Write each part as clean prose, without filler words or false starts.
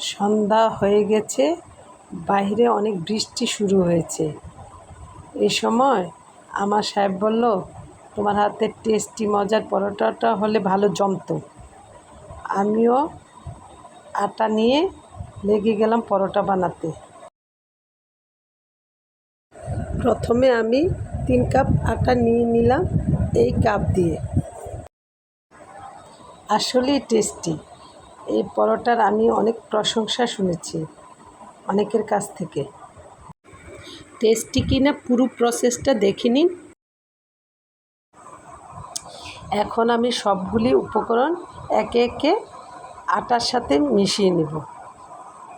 সন্ধ্যা হয়ে গেছে, বাইরে অনেক বৃষ্টি শুরু হয়েছে। এই সময় আমার সাহেব বলল, তোমার হাতের টেস্টি মজার পরোটাটা হলে ভালো জমতো। আমিও আটা নিয়ে লেগে গেলাম পরোটা বানাতে। প্রথমে আমি 3 কাপ আটা নিয়ে নিলাম এই কাপ দিয়ে। আসলেই টেস্টি এই পরোটার আমি অনেক প্রশংসা শুনেছি অনেকের কাছ থেকে। টেস্টি কিনা পুরো প্রসেসটা দেখে নিন। এখন আমি সবগুলি উপকরণ একে একে আটার সাথে মিশিয়ে নেব।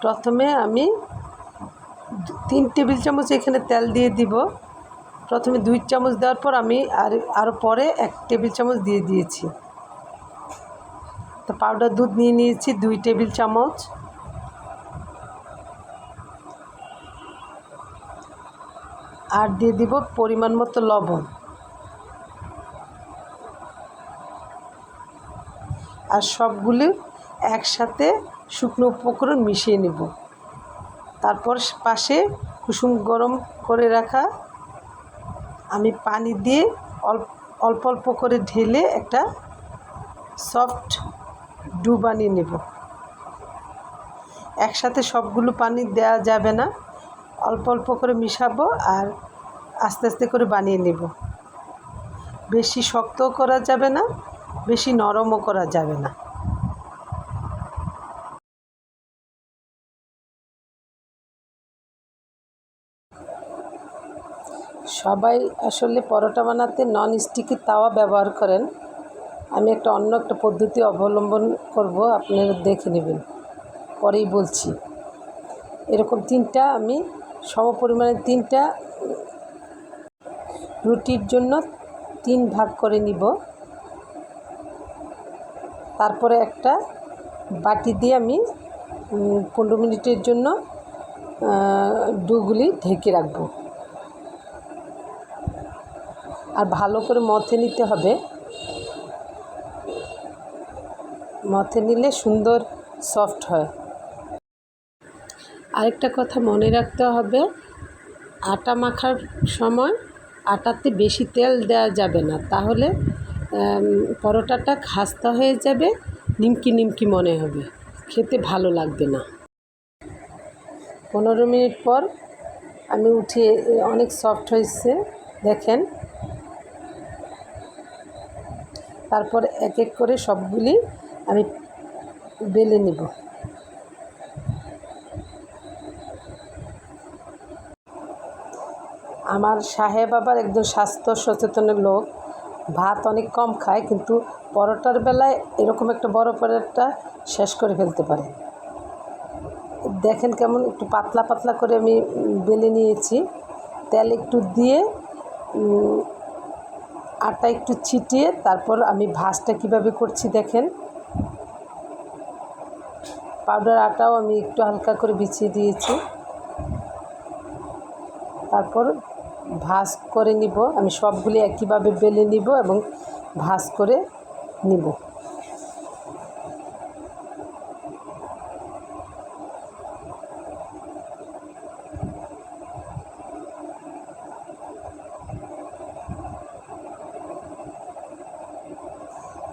প্রথমে আমি 3 টেবিল চামচ এখানে তেল দিয়ে দিব। প্রথমে 2 চামচ দেওয়ার পর আমি আরও পরে 1 টেবিল চামচ দিয়ে দিয়েছি। তো পাউডার দুধ নিয়ে নিয়েছি 2 টেবিল চামচ। আর দিয়ে দিব পরিমাণ মতো লবণ। আর সবগুলি একসাথে শুকনো উপকরণ মিশিয়ে নেব। তারপর পাশে কুসুম গরম করে রাখা আমি পানি দিয়ে অল্প অল্প করে ঢেলে একটা সফট ডো বানিয়ে নেব। একসাথে সবগুলো পানি দেওয়া যাবে না, অল্প অল্প করে মিশাবো আর আস্তে আস্তে করে বানিয়ে নেব। বেশি শক্তও করা যাবে না, বেশি নরমও করা যাবে না। সবাই আসলে পরোটা বানাতে নন স্টিকি তাওয়া ব্যবহার করেন। আমি অন্য একটা পদ্ধতি অবলম্বন করব, আপনারা দেখে নেবেন, পরেই বলছি। এরকম 3টা আমি সমপরিমাণে 3টা রুটির জন্য 3 ভাগ করে নিব। তারপরে একটা বাটি দিয়ে আমি 15 মিনিটের জন্য ডোগুলি ঢেকে রাখব। আর ভালো করে মথে নিতে হবে। মথে নিলে সুন্দর সফট হয়। আরেকটা কথা মনে রাখতে হবে, আটা মাখার সময় আটাতে বেশি তেল দেওয়া যাবে না, তাহলে পরোটাটা খাস্তা হয়ে যাবে, নিমকি নিমকি মনে হবে, খেতে ভালো লাগবে না। 15 মিনিট পর আমি উঠিয়ে, অনেক সফট হয়েছে দেখেন। তারপর এক এক করে সবগুলি আমি বেলে নিব। আমার সাহেব আবার একজন স্বাস্থ্য সচেতনের লোক, ভাত অনেক কম খায়, কিন্তু পরোটার বেলায় এরকম একটা বড় পরোটা শেষ করে ফেলতে পারে। দেখেন কেমন একটু পাতলা পাতলা করে আমি বেলে নিয়েছি। তেল একটু দিয়ে আটা একটু ছিটিয়ে তারপর আমি ভাজটা কিভাবে করছি দেখেন। পাউডার আটাও আমি একটু হালকা করে বিছিয়ে দিয়েছি। তারপর ভাজ করে নিব। আমি সবগুলি একইভাবে বেলে নিব এবং ভাজ করে নিব।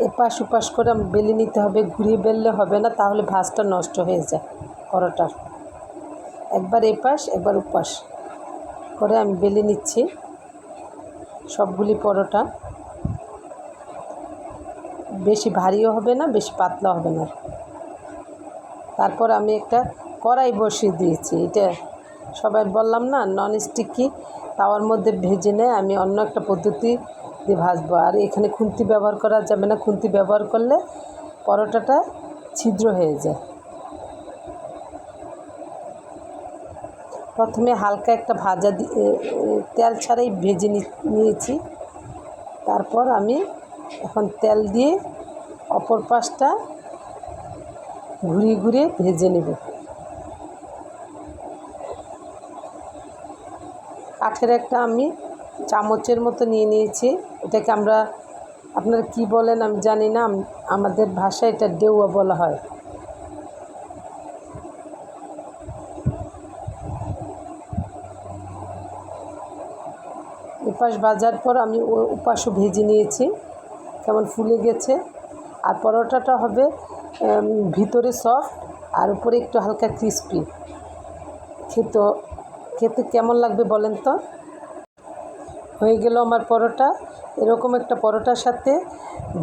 এপাশ ওপাশ করে বেলে নিতে হবে, ঘুরিয়ে বেললে হবে না, তাহলে ভাজটা নষ্ট হয়ে যায় পরোটার। একবার এপাশ একবার ওপাশ করে আমি বেলে নিচ্ছি সবগুলি পরোটা। বেশি ভারীও হবে না, বেশি পাতলা হবে না। তারপর আমি একটা কড়াই বসিয়ে দিয়েছি। এটা সবাই বললাম না, নন স্টিকি তাওয়ার মধ্যে ভেজে নেয়। আমি অন্য একটা পদ্ধতি দিয়ে ভাজবো। আর এখানে খুন্তি ব্যবহার করা যাবে না, খুন্তি ব্যবহার করলে পরোটাটা ছিদ্র হয়ে যায়। প্রথমে হালকা একটা ভাজা তেল ছাড়াই ভেজে নিয়েছি। তারপর আমি এখন তেল দিয়ে অপর পাশটা ঘুরিয়ে ঘুরিয়ে ভেজে নেব। কাঠের একটা আমি চামচের মতো নিয়ে নিয়েছি। এটাকে আপনারা কি বলেন আমি জানি না, আমাদের ভাষায় এটা ডেউয়া বলা হয়। পাশ ভাজার পর আমি উপাসও ভেজে নিয়েছি, কেমন ফুলে গেছে। আর পরোটাটা হবে ভিতরে সফট আর উপরে একটু হালকা ক্রিস্পি। খেতে কেমন লাগবে বলেন তো। হয়ে গেল আমার পরোটা। এরকম একটা পরোটার সাথে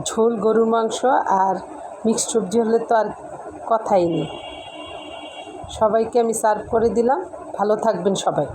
ঝোল গরুর মাংস আর মিক্সড সবজি হলে তো আর কথাই নেই। সবাইকে আমি সার্ভ করে দিলাম। ভালো থাকবেন সবাই।